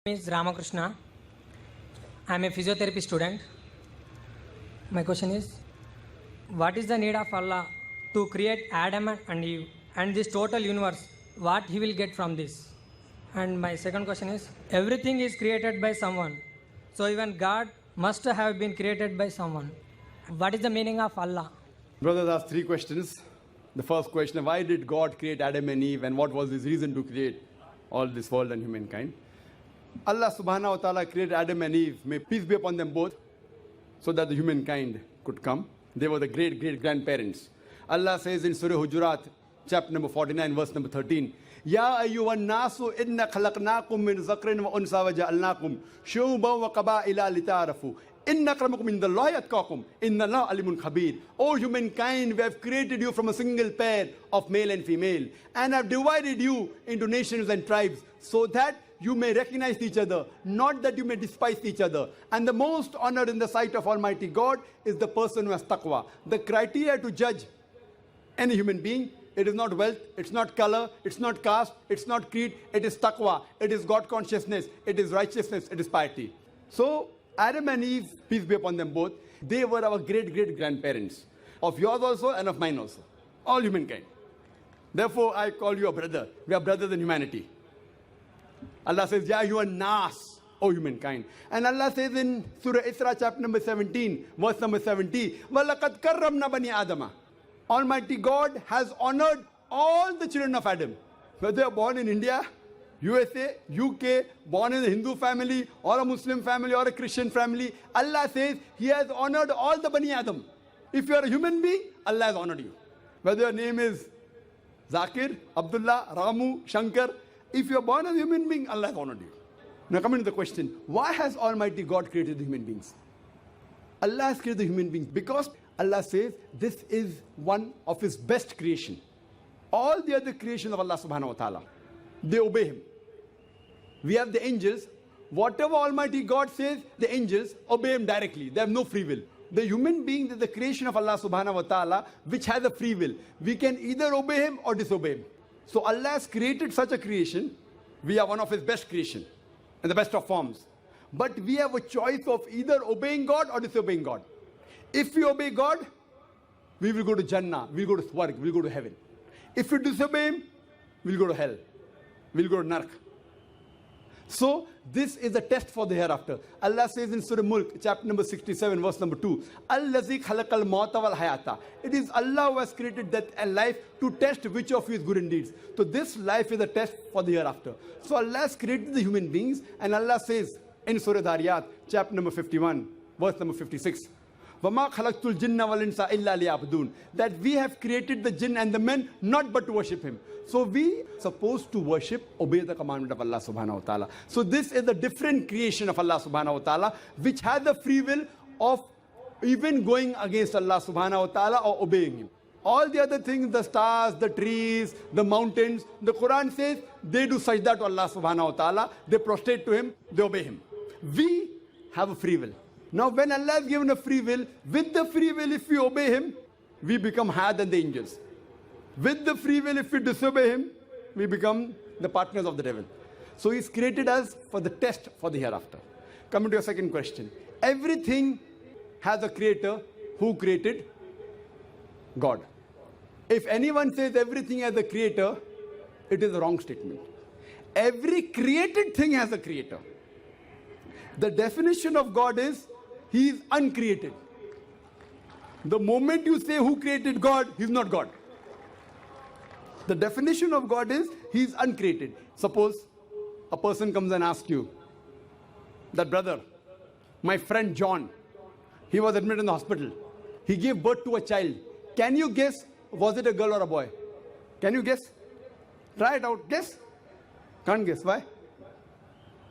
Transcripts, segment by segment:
is Ramakrishna. I am a physiotherapy student. My question is, what is the need of Allah to create Adam and Eve and this total universe? What he will get from this? And my second question is, everything is created by someone. So even God must have been created by someone. What is the meaning of Allah? Brothers asked three questions. The first question, why did God create Adam and Eve and what was his reason to create all this world and humankind? Allah subhanahu wa ta'ala created Adam and Eve, may peace be upon them both, so that the humankind could come. They were the great-great-grandparents. Allah says in Surah Hujurat, chapter number 49, verse number 13, Ya ayyuhan nasu inna khalaqnakum min zakrin wa unsa wa ja'alnakum shu'uban wa qaba'ila lita'arafu. Inna akramakum indallahi atqakum. Inna Allah alimun khabir. O humankind, we have created you from a single pair of male and female and have divided you into nations and tribes so that you may recognize each other, not that you may despise each other. And the most honored in the sight of Almighty God is the person who has taqwa. The criteria to judge any human being, it is not wealth, it's not color, it's not caste, it's not creed, it is taqwa, it is God consciousness, it is righteousness, it is piety. So Adam and Eve, peace be upon them both, they were our great-great-grandparents, of yours also and of mine also, all humankind. Therefore, I call you a brother. We are brothers in humanity. Allah says, Ya you are nas, O humankind. And Allah says in Surah Isra, chapter number 17, verse number 70, وَلَقَدْ كَرَّمْنَا بَنِي آدَمَ. Almighty God has honored all the children of Adam, whether they are born in India, USA, UK, born in a Hindu family, or a Muslim family, or a Christian family. Allah says He has honored all the Bani Adam. If you are a human being, Allah has honored you. Whether your name is Zakir, Abdullah, Ramu, Shankar, if you are born as a human being, Allah has honored you. Now coming to the question, why has Almighty God created the human beings? Allah has created the human beings because Allah says this is one of His best creation. All the other creations of Allah subhanahu wa ta'ala, they obey Him. We have the angels. Whatever Almighty God says, the angels obey Him directly. They have no free will. The human being is the creation of Allah subhanahu wa ta'ala, which has a free will. We can either obey Him or disobey Him. So Allah has created such a creation. We are one of His best creation and the best of forms. But we have a choice of either obeying God or disobeying God. If we obey God, we will go to Jannah, we will go to Swarg, we will go to heaven. If we disobey Him, we will go to hell, we will go to Nark. So this is a test for the hereafter. Allah says in Surah Mulk, chapter number 67, verse number 2, Allazi khalaqal mauta wal hayata. It is Allah who has created death and life to test which of you is good in deeds. So this life is a test for the hereafter. So Allah has created the human beings, and Allah says in Surah Dhariyat, chapter number 51, verse number 56, وَمَا خَلَقْتُ الْجِنَّ وَالْإِنسَ إِلَّا لِيَعْبُدُونَ. That we have created the jinn and the men not but to worship Him. So we are supposed to worship, obey the commandment of Allah subhanahu wa ta'ala. So this is the different creation of Allah subhanahu wa ta'ala, which has the free will of even going against Allah subhanahu wa ta'ala or obeying Him. All the other things, the stars, the trees, the mountains, the Quran says they do sajda to Allah subhanahu wa ta'ala, they prostrate to Him, they obey Him. We have a free will. Now when Allah has given a free will, with the free will if we obey Him, we become higher than the angels. With the free will if we disobey Him, we become the partners of the devil. So He's created us for the test for the hereafter. Coming to your second question. Everything has a creator. Who created? God. If anyone says everything has a creator, it is a wrong statement. Every created thing has a creator. The definition of God is He is uncreated. The moment you say who created God, He's not God. The definition of God is He is uncreated. Suppose a person comes and asks you, that brother, my friend John, he was admitted in the hospital. He gave birth to a child. Can you guess, was it a girl or a boy? Can you guess? Try it out. Guess. Can't guess. Why?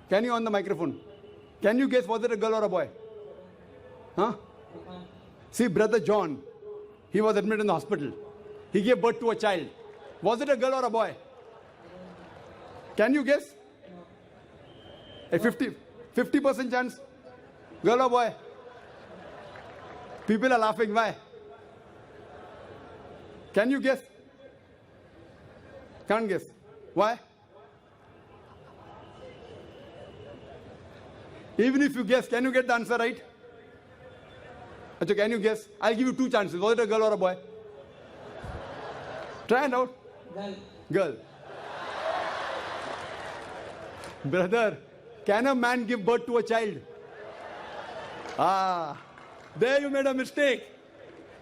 Can you on the microphone? Can you guess, was it a girl or a boy? Huh? See, brother John, he was admitted in the hospital. He gave birth to a child. Was it a girl or a boy? Can you guess? A 50% chance. Girl or boy? People are laughing. Why? Can you guess? Can't guess. Why? Even if you guess, can you get the answer right? Achha, can you guess? I'll give you two chances. Was it a girl or a boy? Try it out. Girl. Brother, can a man give birth to a child? Ah, there you made a mistake.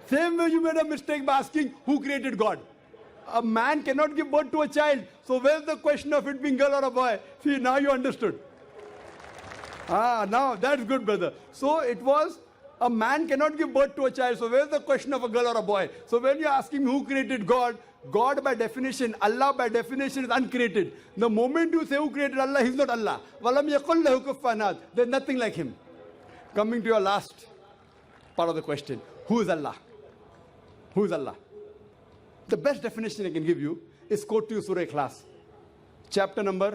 Same way you made a mistake by asking who created God. A man cannot give birth to a child. So where's the question of it being girl or a boy? See, now you understood. Ah, now that's good, brother. So it was a man cannot give birth to a child. So where's the question of a girl or a boy? So when you're asking me who created God, God by definition, Allah by definition is uncreated. The moment you say who created Allah, He's not Allah. Walam yakul lahu kufuwan ahad. There's nothing like Him. Coming to your last part of the question, who is Allah? Who is Allah? The best definition I can give you is quote to you Surah Ikhlas, chapter number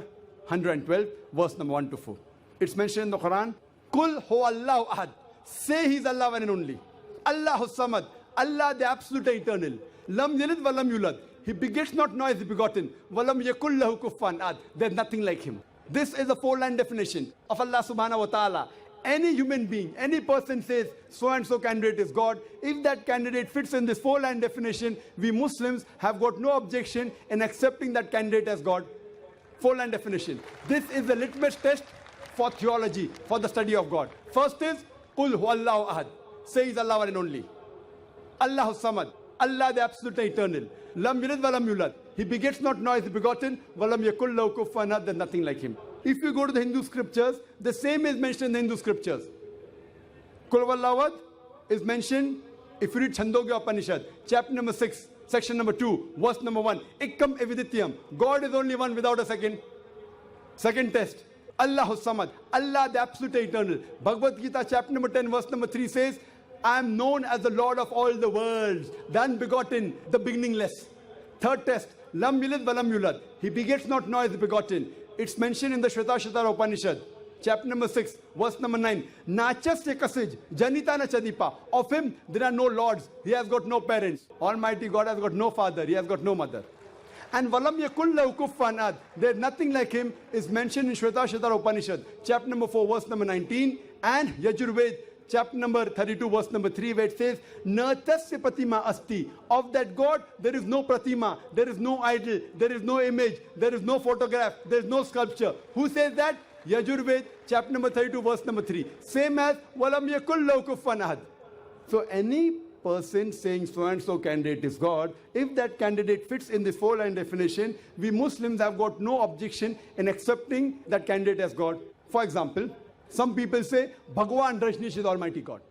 112, verse number 1 to 4. It's mentioned in the Quran, Kul hu Allahu ahad. Say He's Allah one and only. Allahu samad. Allah the absolute eternal. Lam yalid wa lam yulad. He begets not nor is he begotten. Walam yakul lahu kufuwan ahad. There's nothing like Him. This is a four-line definition of Allah subhanahu wa ta'ala. Any human being, any person says so and so candidate is God. If that candidate fits in this four-line definition, we Muslims have got no objection in accepting that candidate as God. Four-line definition. This is the litmus test for theology, for the study of God. First is Qul hu Allahu ahad. Say He's Allah one and only. Allahu samad. Allah the absolute eternal. Lam yalid wa lam yulad. He begets not nor is he begotten. Walam yakul lahu kufuwan ahad. There's nothing like Him. If you go to the Hindu scriptures, the same is mentioned in the Hindu scriptures. Kul Huwallahu ahad is mentioned if you read Chandogya Upanishad, chapter number 6, section number 2, verse number 1. Ikkam evidityam. God is only one without a second. Second test. Allahu samad. Allah the absolute eternal. Bhagavad Gita, chapter number 10, verse number 3 says, I am known as the Lord of all the worlds, the unbegotten, the beginningless. Third test. Lam yalid wa lam yulad. He begets not nor is begotten. It's mentioned in the Shvetashvatara Upanishad, chapter number 6, verse number 9. Nachasya kasij, janita na chadipa. Of Him there are no lords. He has got no parents. Almighty God has got no father. He has got no mother. And walam yakul lahu kufuwan ahad. There is nothing like Him is mentioned in Shvetashvatara Upanishad, chapter number 4, verse number 19. And Yajurved, chapter number 32, verse number 3, where it says, Na tasya pratima asti. Of that God, there is no pratima, there is no idol, there is no image, there is no photograph, there is no sculpture. Who says that? Yajurved, chapter number 32, verse number 3. Same as, Walam yakul lahu kufuwan ahad. So any person saying so and so candidate is God, if that candidate fits in this four-line definition, we Muslims have got no objection in accepting that candidate as God. For example, some people say, Bhagwan Rajneesh is Almighty God.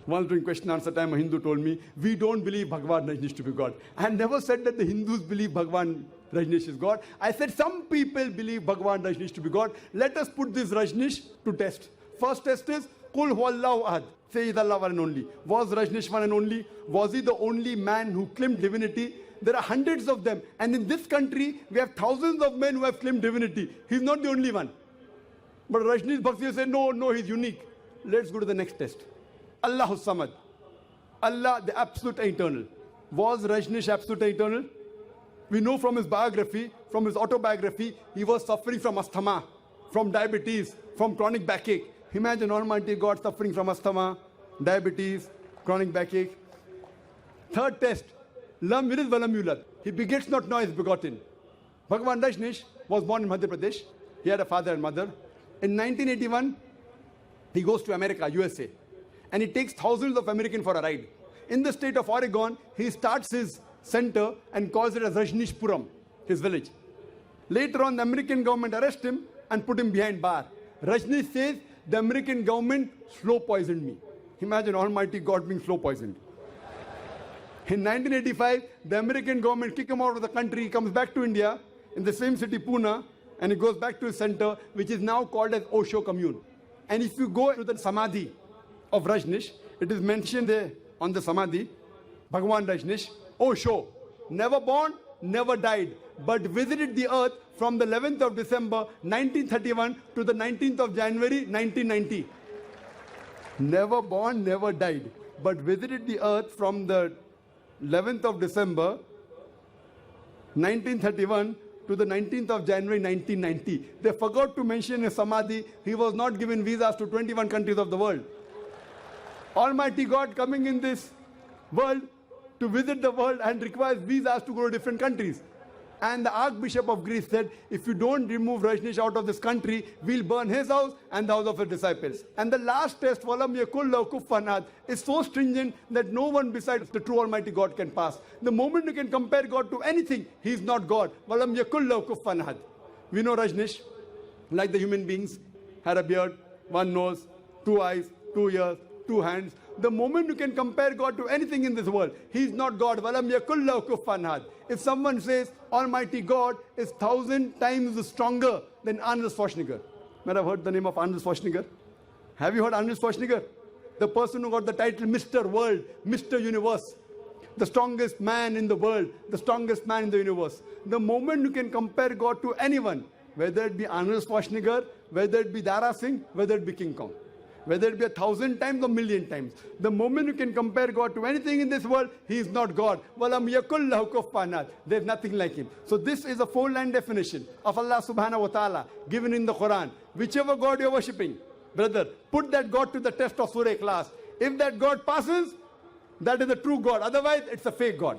Once during question answer time, a Hindu told me, we don't believe Bhagwan Rajneesh to be God. I had never said that the Hindus believe Bhagwan Rajneesh is God. I said some people believe Bhagwan Rajneesh to be God. Let us put this Rajneesh to test. First test is, Kul Huwallahu ahad. Say He's Allah one and only. Was Rajneesh one and only? Was he the only man who claimed divinity? There are hundreds of them. And in this country, we have thousands of men who have claimed divinity. He's not the only one. But Rajneesh Bhaksi said, no, he's unique. Let's go to the next test. Allahu samad. Allah the absolute eternal. Was Rajneesh absolute eternal? We know from his biography, from his autobiography, he was suffering from asthma, from diabetes, from chronic backache. Imagine Almighty God suffering from asthma, diabetes, chronic backache. Third test. Lam yalid wa lam yulad. He begets not nor is begotten. Bhagwan Rajneesh was born in Madhya Pradesh. He had a father and mother. In 1981, he goes to America, USA, and he takes thousands of Americans for a ride. In the state of Oregon, he starts his center and calls it as Rajneeshpuram, his village. Later on, the American government arrests him and put him behind bar. Rajneesh says, the American government slow poisoned me. Imagine Almighty God being slow poisoned. In 1985, the American government kicked him out of the country. He comes back to India in the same city, Pune, and he goes back to his center, which is now called as Osho Commune. And if you go to the Samadhi of Rajneesh, it is mentioned there on the Samadhi, Bhagwan Rajneesh, Osho, never born, never died, but visited the earth from the 11th of December 1931 to the 19th of January 1990. Never born, never died, but visited the earth from the 11th of December 1931 to the 19th of January 1990. They forgot to mention in Samadhi, he was not given visas to 21 countries of the world. Almighty God coming in this world to visit the world and requires visas to go to different countries. And the Archbishop of Greece said, if you don't remove Rajneesh out of this country, we'll burn his house and the house of his disciples. And the last test, Walam yakul lahu kufuwan ahad, is so stringent that no one besides the true Almighty God can pass. The moment you can compare God to anything, he is not God. Walam yakul lahu kufuwan ahad. We know Rajneesh, like the human beings, had a beard, one nose, two eyes, 2 ears, 2 hands. The moment you can compare God to anything in this world, he is not God. Walam yakul lahu kufuwan ahad. If someone says Almighty God is 1,000 times stronger than Arnold Schwarzenegger. Might have heard the name of Arnold Schwarzenegger? Have you heard Arnold Schwarzenegger? The person who got the title Mr. World, Mr. Universe. The strongest man in the world, the strongest man in the universe. The moment you can compare God to anyone, whether it be Arnold Schwarzenegger, whether it be Dara Singh, whether it be King Kong, whether it be 1,000 times or 1,000,000 times. The moment you can compare God to anything in this world, he is not God. Walam yakul lahu kufuwan ahad. There is nothing like him. So this is a 4-line definition of Allah subhanahu wa ta'ala given in the Quran. Whichever God you are worshipping, brother, put that God to the test of Surah Ikhlas. If that God passes, that is the true God. Otherwise, it's a fake God.